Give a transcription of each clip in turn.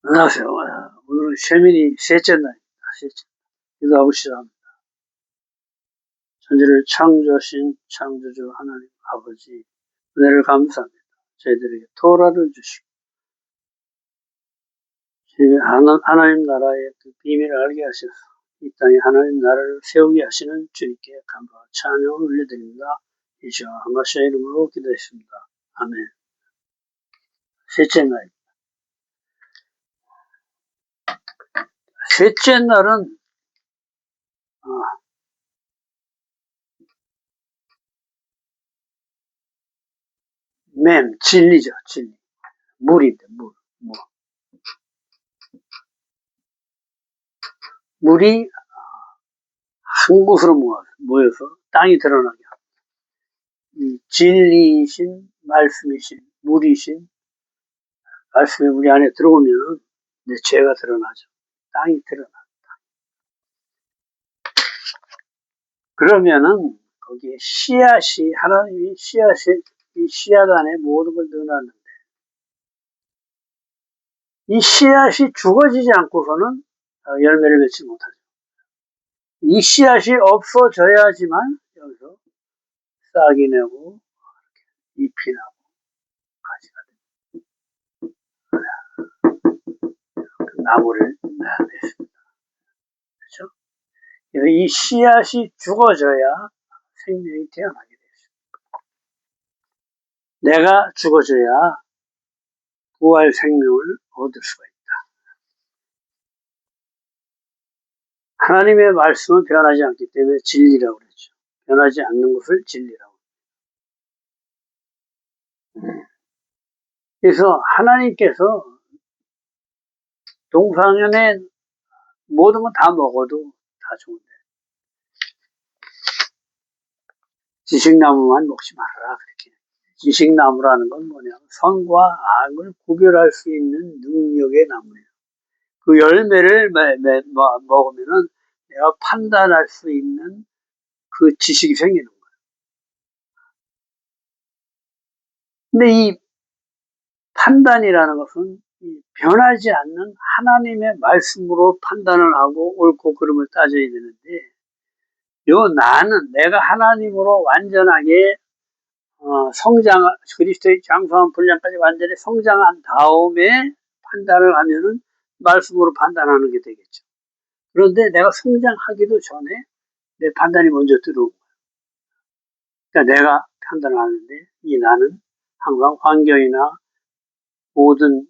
안녕하세요. 오늘은 쉐민이 셋째 날입니다. 셋째. 기도하고 시작합니다. 천지를 창조하신 창조주 하나님 아버지, 은혜를 감사합니다. 저희들에게 토라를 주시고, 하나님 나라의 그 비밀을 알게 하셔서 이 땅에 하나님 나라를 세우게 하시는 주님께 감사와 찬양을 올려드립니다. 예수와 하마시아 이름으로 기도했습니다. 아멘. 셋째 날. 셋째 날은 진리죠. 진리. 물인데 물. 물이 한 곳으로 모여서 땅이 드러나게 합니다. 이 진리이신 말씀이신 물이신 말씀이 우리 안에 들어오면은 내 죄가 드러나죠. 땅이 드러나. 그러면은 거기에 씨앗이 하나님이 이 씨앗 안에 모든 걸 넣어놨는데 이 씨앗이 죽어지지 않고서는 열매를 맺지 못하죠. 이 씨앗이 없어져야지만 여기서 싹이 내고 잎이 나고 가지가 되고 나무를 낳아야 되습니다. 그렇죠? 이 씨앗이 죽어져야 생명이 태어나게 되죠. 내가 죽어져야 부활 생명을 얻을 수가 있다. 하나님의 말씀은 변하지 않기 때문에 진리라고 그러죠. 변하지 않는 것을 진리라고. 그래서 하나님께서 동상연의 모든 건 다 먹어도 다 좋은데 지식나무만 먹지 말아라. 그렇게. 지식나무라는 건 뭐냐면 선과 악을 구별할 수 있는 능력의 나무예요. 그 열매를 먹으면은 내가 판단할 수 있는 그 지식이 생기는 거예요. 근데 이 판단이라는 것은 변하지 않는 하나님의 말씀으로 판단을 하고 옳고 그름을 따져야 되는데 내가 하나님으로 완전하게 그리스도의 장성한 분량까지 완전히 성장한 다음에 판단을 하면은 말씀으로 판단하는 게 되겠죠. 그런데 내가 성장하기도 전에 내 판단이 먼저 들어오고, 그러니까 내가 판단을 하는데 이 나는 항상 환경이나 모든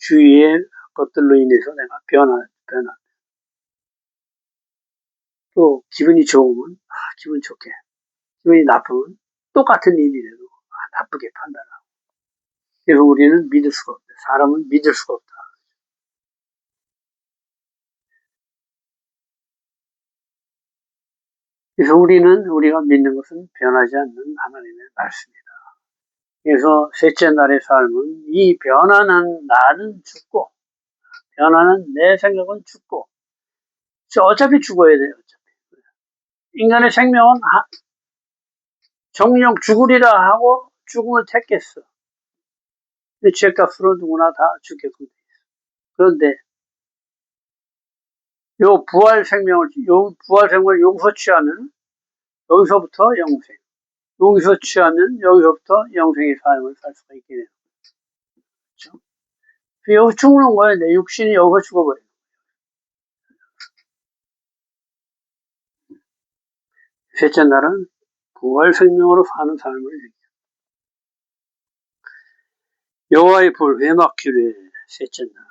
주위의 것들로 인해서 내가 변화. 또 기분이 좋으면 기분 좋게, 기분이 나쁘면 똑같은 일이라도 나쁘게 판단하고. 그래서 우리는 믿을 수가 없다. 사람은 믿을 수가 없다. 그래서 우리가 믿는 것은 변하지 않는 하나님의 말씀이다. 그래서 셋째 날의 삶은 이 변하는 나는 죽고, 변하는 내 생각은 죽고, 어차피 죽어야 돼요. 어차피. 인간의 생명은 정령 죽으리라 하고 죽음을 택했어. 근데 죄값으로 누구나 다 죽겠고. 그런데 요 부활 생명을 여기서 취하면 여기서부터 영생. 여기서 취하면 여기서부터 영생의 삶을 살 수가 있게 되는 거죠. 여기서 죽는 거예요. 내 육신이 여기서 죽어버려요. 셋째 날은 부활 생명으로 사는 삶을 얘기해요. 여호와의 불 회막길에 셋째 날.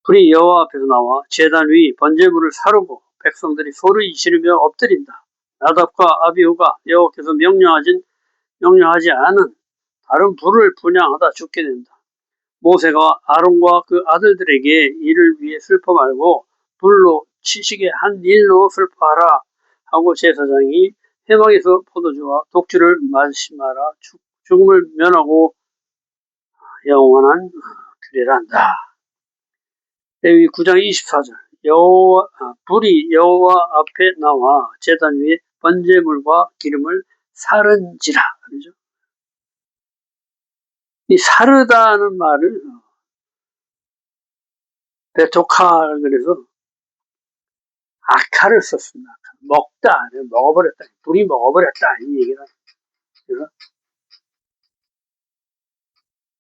불이 여호와 앞에서 나와 제단 위 번제물을 사르고 백성들이 소리 지르며 엎드린다. 나답과 아비후가 여호와께서 명령하지 않은 다른 불을 분향하다 죽게 된다. 모세가 아론과 그 아들들에게 이를 위해 슬퍼 말고 불로 치시게 한 일로 슬퍼하라 하고 제사장이 회막에서 포도주와 독주를 마시지 마라. 죽음을 면하고 영원한 규례를 한다. 레위 9장 24절. 불이 여호와 앞에 나와 제단 위에 번제물과 기름을 사른지라. 그러죠? 이 사르다는 말을 베토칼, 그래서 아카를 썼습니다. 먹다, 먹어버렸다, 불이 먹어버렸다, 이 얘기를. 그래서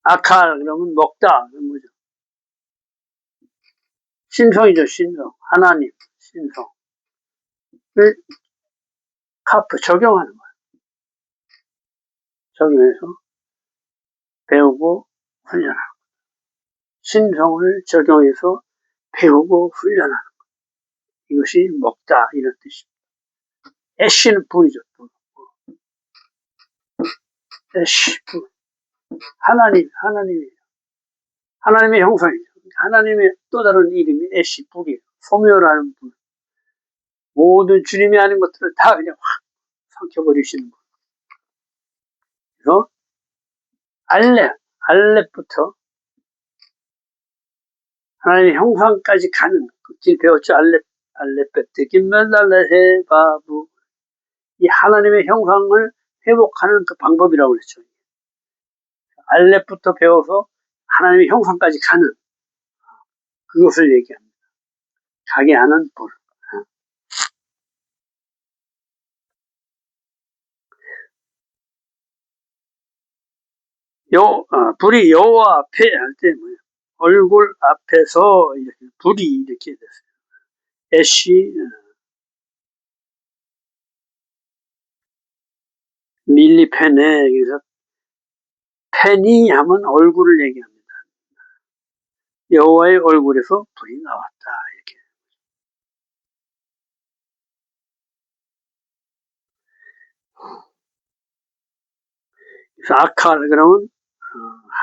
아칼, 그러면 먹다, 그런 거죠. 신성이죠, 신성. 하나님, 신성. 카프, 적용하는 거예요. 적용해서 배우고 훈련하고. 신성을 적용해서 배우고 훈련하는 것. 이것이 먹다, 이런 뜻입니다. 애쉬는 불이죠, 불. 애쉬, 불. 하나님의 형상이죠. 하나님의 또 다른 이름이 애쉬, 불이에요. 소멸하는 불. 모든 주님이 하는 것들을 다 그냥 확 삼켜버리시는 분. 그래서 알렙부터 하나님의 형상까지 가는 그 길 배웠죠. 알렙베트 김멜달레헤바부. 이 하나님의 형상을 회복하는 그 방법이라고 그랬죠. 알렙부터 배워서 하나님의 형상까지 가는 그것을 얘기합니다. 가게 하는 불. 불이 여호와 앞에 할 때 뭐예요? 얼굴 앞에서 이렇게 불이 이렇게 됐어요. 애쉬, 밀리페네. 그래서 페니 하면 얼굴을 얘기합니다. 여호와의 얼굴에서 불이 나왔다. 이렇게. 그래서 아칼, 그러면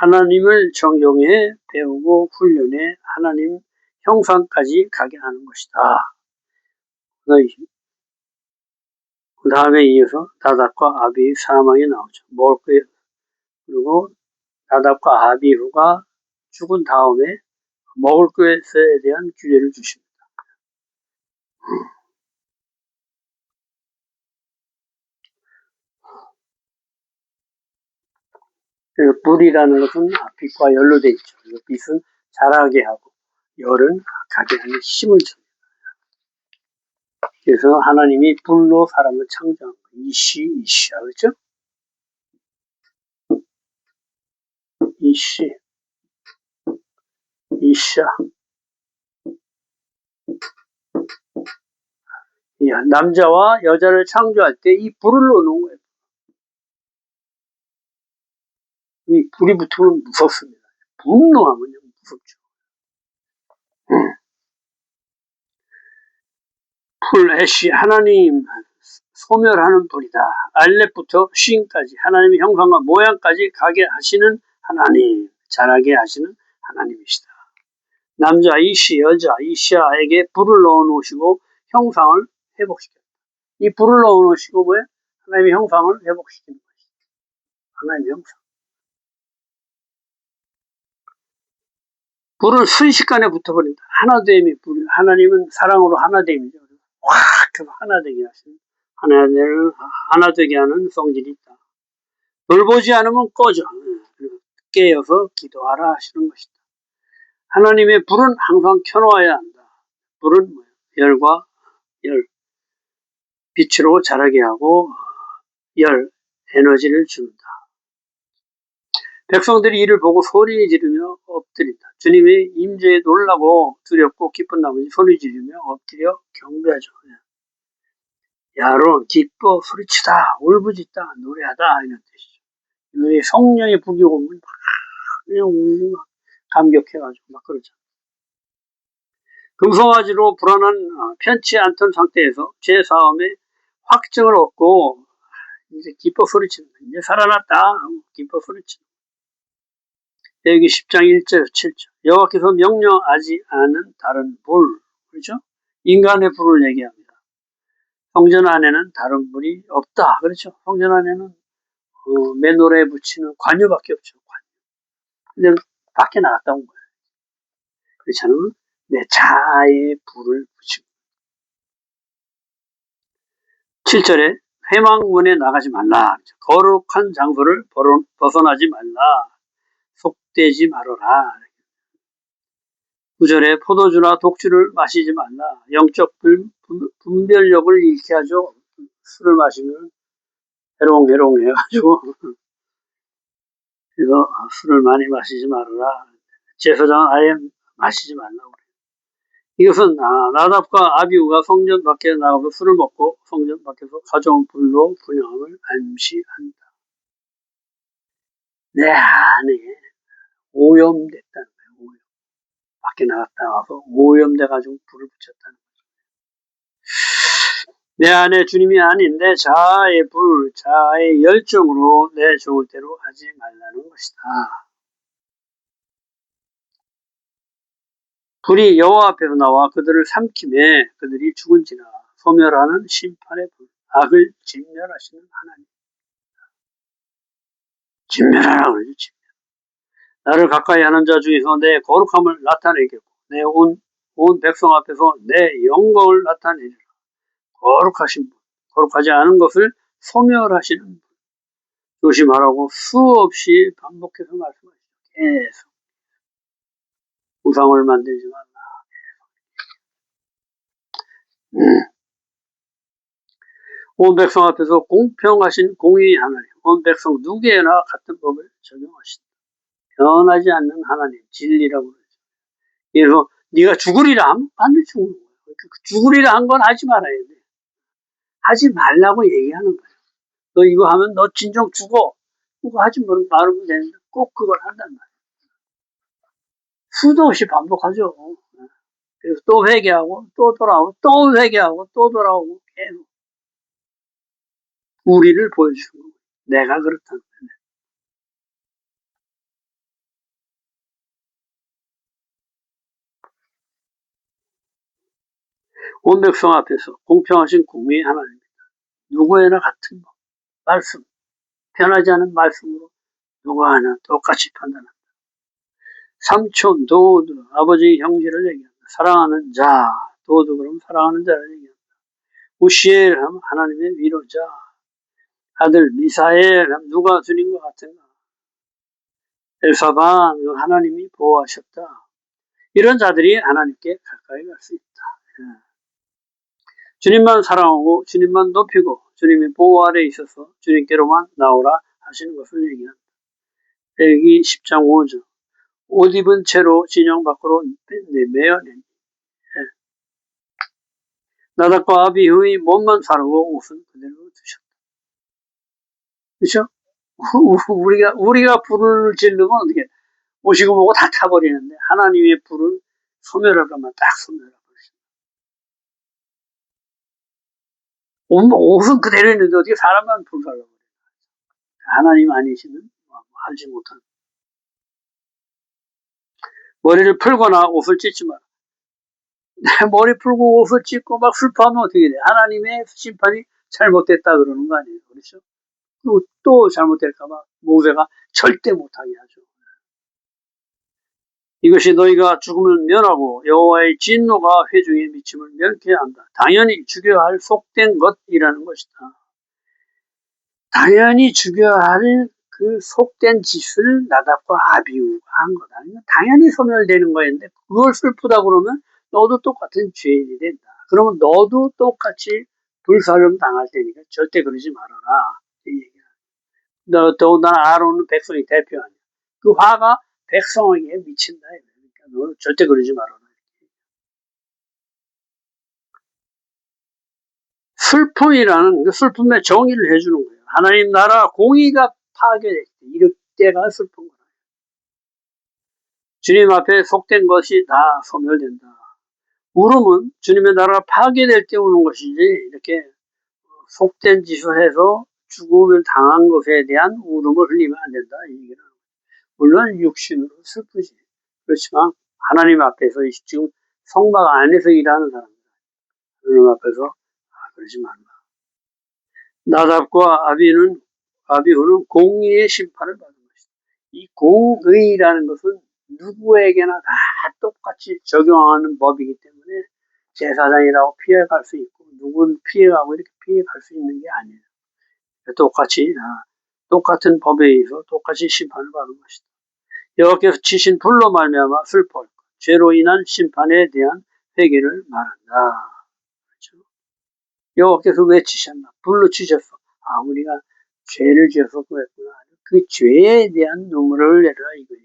하나님을 정용해 배우고 훈련해 하나님 형상까지 가게 하는 것이다. 그 다음에 이어서 나답과 아비의 사망이 나오죠. 그리고 나답과 아비후가 죽은 다음에 먹을 것에 대한 규례를 주십니다. 그래서 불이라는 것은 빛과 열로 되어 있죠. 그래서 빛은 자라게 하고 열은 가게 하는 힘을 줍니다. 그래서 하나님이 불로 사람을 창조한 거예요. 이시야, 그렇죠? 이샤. 남자와 여자를 창조할 때 이 불을 넣는 거예요. 이 불이 붙으면 무섭습니다. 분노하면 무섭죠. 불, 애쉬, 하나님 소멸하는 불이다. 알렙부터 쉰까지 하나님의 형상과 모양까지 가게 하시는 하나님, 자라게 하시는 하나님이시다. 남자 이시, 여자 이시아에게 불을 넣어놓으시고 형상을 회복시켰다. 이 불을 넣어놓으시고 왜? 하나님의 형상을 회복시키는 것이다. 하나님의 형상. 불은 순식간에 붙어버린다. 하나됨이 불. 하나님은 사랑으로 하나됨이죠. 확 하나되게 하시는, 하나되게 하는 성질이 있다. 널 보지 않으면 꺼져. 깨어서 기도하라 하시는 것이다. 하나님의 불은 항상 켜놓아야 한다. 불은 뭐예요? 열과 열, 빛으로 자라게 하고 열, 에너지를 준다. 백성들이 이를 보고 소리 지르며 엎드린다. 주님의 임재에 놀라고 두렵고 기쁜 나머지 소리 지르며 엎드려 경배하죠. 야론, 기뻐, 소리치다, 울부짖다, 노래하다 이런 뜻이죠. 성령의 불이 오면 막 그냥 울고 막 감격해가지고 막 그러죠. 금송아지로 불안한 편치 않던 상태에서 제 싸움에 확증을 얻고 이제 기뻐 소리치는 거예요. 이제 살아났다. 기뻐 소리치는 거예요. 여기 10장 1절 7절 여호와께서 명령하지 않은 다른 불, 그렇죠? 인간의 불을 얘기합니다. 성전 안에는 다른 불이 없다. 그렇죠? 성전 안에는 맨홀에 붙이는 관유밖에 없죠. 관유. 근데 밖에 나갔다 온 거예요. 그렇지 않으면 내 자아의 불을 붙이고. 7절에 회망문에 나가지 말라. 거룩한 장소를 벗어나지 말라. 속되지 말아라. 구절에 포도주나 독주를 마시지 말라. 영적 분별력을 잃게 하죠. 술을 마시면 해롱해롱 해가지고 그래서 술을 많이 마시지 말아라. 제사장은 아예 마시지 말라고 그래요. 이것은 나답과 아비후가 성전 밖에 나가서 술을 먹고 성전 밖에서 가져온 불로 분향함을 암시한다. 내 안에 오염됐다는 거예요. 오염. 밖에 나갔다 와서 오염돼가지고 불을 붙였다는 거예요. 내 안에 주님이 아닌 내 자아의 불, 자아의 열정으로 내 좋을 대로 하지 말라는 것이다. 불이 여호와 앞에서 나와 그들을 삼킴에 그들이 죽은지라. 소멸하는 심판의 불, 악을 진멸하시는 하나님. 진멸하라 그러죠. 진멸. 나를 가까이 하는 자 중에서 내 거룩함을 나타내겠고 내 온 백성 앞에서 내 영광을 나타내리라. 거룩하신 분, 거룩하지 않은 것을 소멸하시는 분. 조심하라고 수없이 반복해서 말씀하시죠. 계속. 우상을 만들지 말라. 온 백성 앞에서 공평하신 공의 하나님, 온 백성 누구에나 같은 법을 적용하신다. 변하지 않는 하나님, 진리라고 그러죠. 그래서 네가 죽으리라 하면 반드시 죽는 거예요. 죽으리라 한 건 하지 말아야 돼. 하지 말라고 얘기하는 거예요. 너 이거 하면 너 진정 죽어. 그거 하지 말으면 되는데 꼭 그걸 한단 말이에요. 수도 없이 반복하죠. 그래서 또 회개하고 또 돌아오고 또 회개하고 또 돌아오고 계속 우리를 보여주는 거예요. 내가 그렇다는 거예요. 온 백성 앞에서 공평하신 공의 하나님입니다. 누구에나 같은 법, 말씀, 변하지 않은 말씀으로 누구 하나 똑같이 판단한다. 삼촌, 도드, 아버지, 형제를 얘기한다. 사랑하는 자, 도드 그럼 사랑하는 자를 얘기한다. 우시엘 하면 하나님의 위로자, 아들 미사엘 하면 누가 주님과 같은가. 엘사반 하나님이 보호하셨다. 이런 자들이 하나님께 가까이 갈 수 있다. 주님만 사랑하고 주님만 높이고 주님의 보호 아래에 있어서 주님께로만 나오라 하시는 것을 얘기합니다. 레위기 10장 5절. 옷 입은 채로 진영 밖으로 내매어낸. 나답과 아비후의 몸만 사르고 옷은 그대로 두셨다. 그렇죠? 우리가 불을 지르면 어떻게 오시고 보고 다 타버리는데 하나님의 불은 소멸하려면 딱 소멸하고 옷은 그대로 있는데 어떻게 사람만 불 살라고 그래요. 하나님 아니시는 하지 못한. 머리를 풀거나 옷을 찢지 마라. 머리 풀고 옷을 찢고 막 슬퍼하면 어떻게 돼? 하나님의 심판이 잘못됐다 그러는 거 아니에요. 그렇죠? 그리고 또 잘못될까봐 모세가 절대 못하게 하죠. 이것이 너희가 죽음을 면하고 여호와의 진노가 회중의 미침을 면케 한다. 당연히 죽여야 할 속된 것이라는 것이다. 당연히 죽여야 할 그 속된 짓을 나답과 아비후가 한 거다. 당연히 소멸되는 거였는데 그걸 슬프다 그러면 너도 똑같은 죄인이 된다. 그러면 너도 똑같이 불사름 당할 테니까 절대 그러지 말아라. 이 얘기야. 더군다나 아론은 백성의 대표 아니야. 그 화가 백성에게 미친다. 그러니까 너는 절대 그러지 말아라. 슬픔이라는 그 슬픔의 정의를 해주는 거예요. 하나님 나라 공의가 파괴될 때, 이럴 때가 슬픈 거예요. 주님 앞에 속된 것이 다 소멸된다. 울음은 주님의 나라가 파괴될 때 우는 것이지 이렇게 속된 짓을 해서 죽음을 당한 것에 대한 울음을 흘리면 안 된다. 이 얘기는. 물론 육신으로 슬프지. 그렇지만 하나님 앞에서 지금 성막 안에서 일하는 사람들, 하나님 앞에서 그러지 말라. 나답과 아비후는 공의의 심판을 받은 것이다. 이 공의라는 것은 누구에게나 다 똑같이 적용하는 법이기 때문에 제사장이라고 피해갈 수 있고 누군 피해가고 이렇게 피해갈 수 있는 게 아니에요. 똑같은 법에 의해서 똑같이 심판을 받은 것이다. 여호와께서 치신 불로 말미암아 슬퍼할 것. 죄로 인한 심판에 대한 회개를 말한다. 그렇죠? 여호와께서 왜 치셨나? 불로 치셨어. 우리가 죄를 지어서 그랬구나. 그 죄에 대한 눈물을 흘려라 이거죠.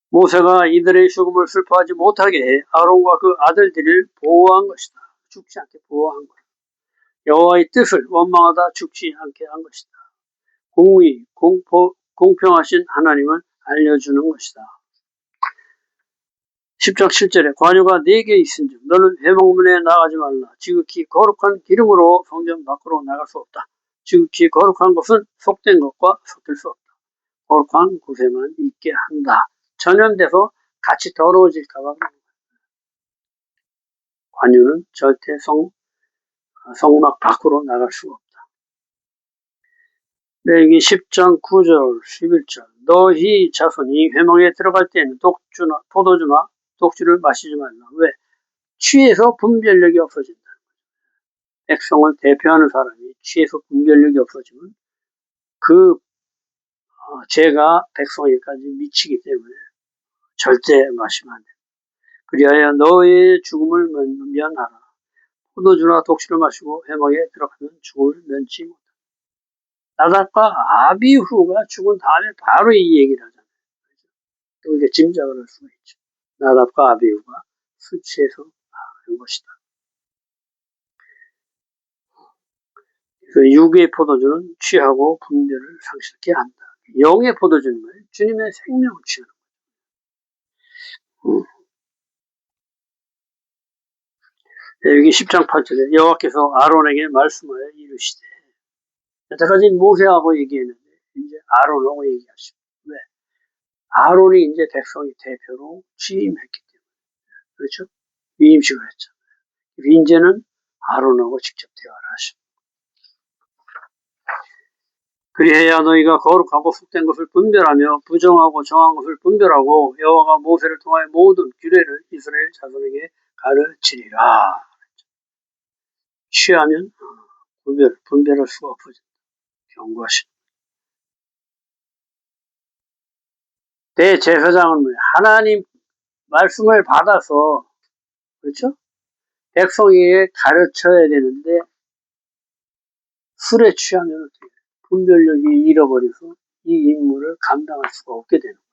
모세가 이들의 죽음을 슬퍼하지 못하게 해 아론과 그 아들들을 보호한 것이다. 죽지 않게 보호한 것이다. 여호와의 뜻을 원망하다 죽지 않게 한 것이다. 공의, 공평하신 하나님을 알려주는 것이다. 10장 7절에 관유가 4개 있은즉 너는 회막문에 나가지 말라. 지극히 거룩한 기름으로 성전 밖으로 나갈 수 없다. 지극히 거룩한 것은 속된 것과 섞일 수 없다. 거룩한 곳에만 있게 한다. 전염돼서 같이 더러워질까 봐. 관유는 절대 성막 밖으로 나갈 수가 없다. 레위기 10장 9절 11절 너희 자손이 회막에 들어갈 때에는 포도주나 독주를 마시지 말라. 왜? 취해서 분별력이 없어진다. 백성을 대표하는 사람이 취해서 분별력이 없어지면 그 죄가 백성에게까지 미치기 때문에 절대 마시면 안 돼. 그리하여 너의 죽음을 면하라. 포도주나 독주를 마시고 회막에 들어가면 죽음을 면치 못한다. 나답과 아비후가 죽은 다음에 바로 이 얘기를 하잖아요. 또 이게 짐작을 할 수가 있죠. 나답과 아비후가 술 취해서 그런 것이다. 그 육의 포도주는 취하고 분별을 상실케 한다. 영의 포도주는 뭐예요? 주님의 생명을 취하는 거예요. 여기 10장 8절에 여호와께서 아론에게 말씀하여 이르시되 여태까지 모세하고 얘기했는데 이제 아론하고 얘기하시고 왜? 아론이 이제 백성의 대표로 취임했기 때문에 그렇죠? 위임식을 했잖아요. 이제는 아론하고 직접 대화를 하십니다. 그리해야 너희가 거룩하고 속된 것을 분별하며 부정하고 정한 것을 분별하고 여호와가 모세를 통하여 모든 규례를 이스라엘 자손에게 가르치리라. 취하면 분별할 수가 없어진다. 경고하십니다. 대제사장은 뭐예요? 하나님 말씀을 받아서 그렇죠? 백성에게 가르쳐야 되는데 술에 취하면 어떻게 돼요? 분별력이 잃어버려서 이 임무를 감당할 수가 없게 되는 거예요.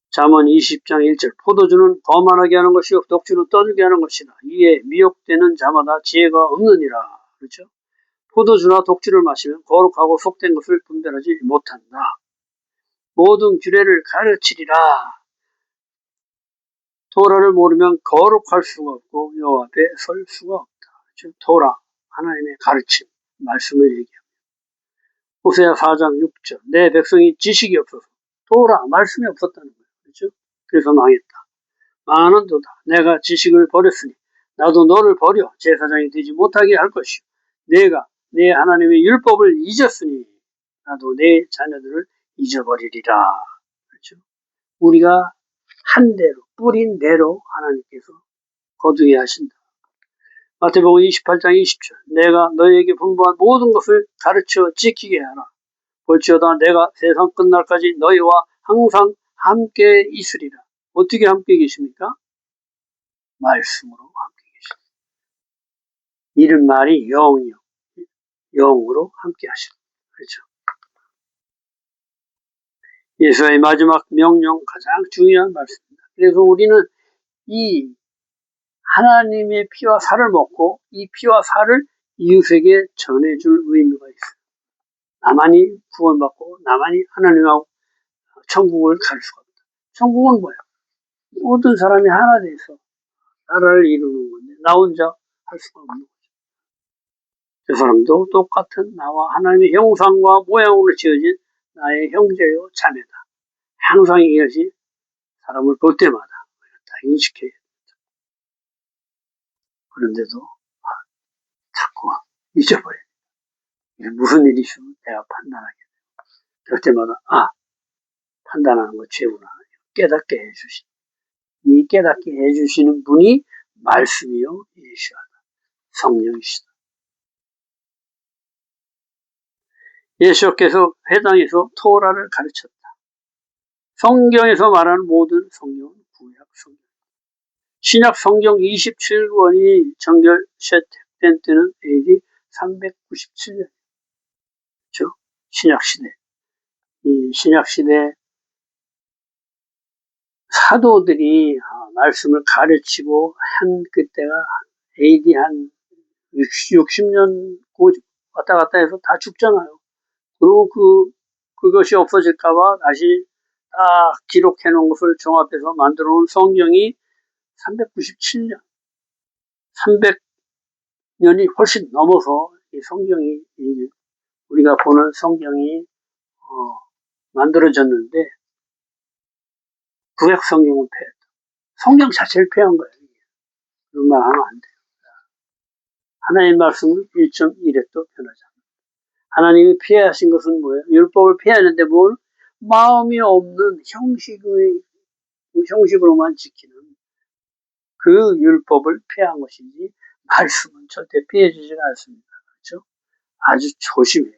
잠언 20장 1절 포도주는 거만하게 하는 것이요 독주는 떠들게 하는 것이다. 이에 미혹되는 자마다 지혜가 없느니라. 그렇죠? 포도주나 독주를 마시면 거룩하고 속된 것을 분별하지 못한다. 모든 규례를 가르치리라. 토라를 모르면 거룩할 수가 없고 여호와 앞에 설 수가 없다. 그렇죠? 토라 하나님의 가르침 말씀을 얘기합니다. 호세아 4장 6절 내 백성이 지식이 없어서 토라 말씀이 없었다는 거예요. 그렇죠? 그래서 망했다. 망하는 도다. 내가 지식을 버렸으니 나도 너를 버려 제사장이 되지 못하게 할 것이요. 내가 내 하나님의 율법을 잊었으니 나도 내 자녀들을 잊어버리리라. 그렇죠? 우리가 한 대로 뿌린 대로 하나님께서 거두게 하신다. 마태복음 28장 20절 내가 너희에게 분부한 모든 것을 가르쳐 지키게 하라. 볼지어다 내가 세상 끝날까지 너희와 항상 함께 있으리라. 어떻게 함께 계십니까? 말씀으로 함께 계십니다. 이런 말이 영이요. 영으로 함께 하십니다. 그렇죠? 예수의 마지막 명령 가장 중요한 말씀입니다. 그래서 우리는 이 하나님의 피와 살을 먹고 이 피와 살을 이웃에게 전해줄 의무가 있어요. 나만이 구원받고 나만이 하나님하고 천국을 갈 수가 없다. 천국은 뭐야? 모든 사람이 하나 돼서 나라를 이루는 건데 나 혼자 할 수가 없는 거죠. 저 사람도 똑같은 나와 하나님의 형상과 모양으로 지어진 나의 형제요 자매다. 항상 이것이 사람을 볼 때마다 다 인식해야 됩니다. 그런데도 자꾸 잊어버려요. 이게 무슨 일이 있으면 내가 판단하게 돼요. 그럴 때마다 판단하는 거 죄구나. 깨닫게 해주시. 이 깨닫게 해주시는 분이 말씀이요 예수하다. 성령이시다. 예수께서 회당에서 토라를 가르쳤다. 성경에서 말하는 모든 성경은 구약 성경. 신약 성경 27권이 정결 채택된 때는 AD 397년. 그렇죠? 신약 시대. 이 신약 시대 사도들이 말씀을 가르치고 한 그때가 AD 한 60년 왔다 갔다 해서 다 죽잖아요. 그리고 그것이 없어질까봐 다시 딱 기록해 놓은 것을 종합해서 만들어 놓은 성경이 397년, 300년이 훨씬 넘어서 이 성경이, 우리가 보는 성경이, 만들어졌는데, 구약 성경은 폐했다. 성경 자체를 폐한 거예요. 그런 말 하면 안 돼요. 하나님의 말씀은 1.1획도 변하지 않는다. 하나님이 폐하신 것은 뭐예요? 율법을 폐하는데 뭘? 마음이 없는 형식으로만 지키는 그 율법을 폐한 것이지, 말씀은 절대 폐해지지가 않습니다. 그렇죠? 아주 조심해.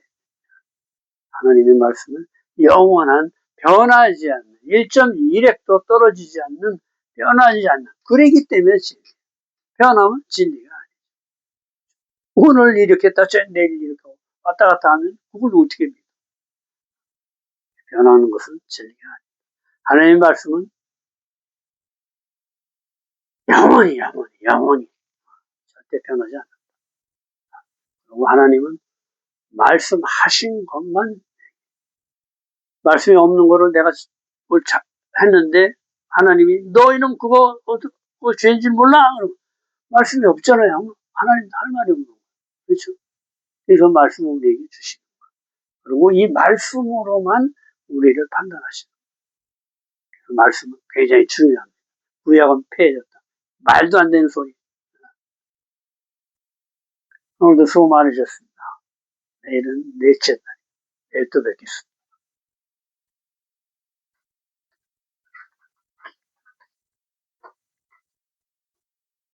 하나님의 말씀은 영원한, 변하지 않는, 1.1획도 떨어지지 않는, 변하지 않는, 그러기 때문에 진리. 변하면 진리가 아니에요. 오늘 이렇게 했다, 내일 이렇게 하고, 왔다 갔다 하면 그걸 어떻게 믿어? 변하는 것은 진리가 아니에요. 하나님의 말씀은 영원히 절대 변하지 않는다. 그리고 하나님은 말씀하신 것만, 말씀이 없는 거를 내가 뭘 했는데 하나님이 너희는 그거 죄인지 몰라? 말씀이 없잖아요. 하나님 할 말이 없는 거예요. 그렇죠? 그래서 말씀을 우리에게 주시는 거예요. 그리고 이 말씀으로만 우리를 판단하시는 거예요. 그 말씀은 굉장히 중요합니다. 구약은 폐해졌다. 말도 안 되는 소리. 오늘도 수고 많으셨습니다. 내일은 넷째 날. 내일 또 뵙겠습니다.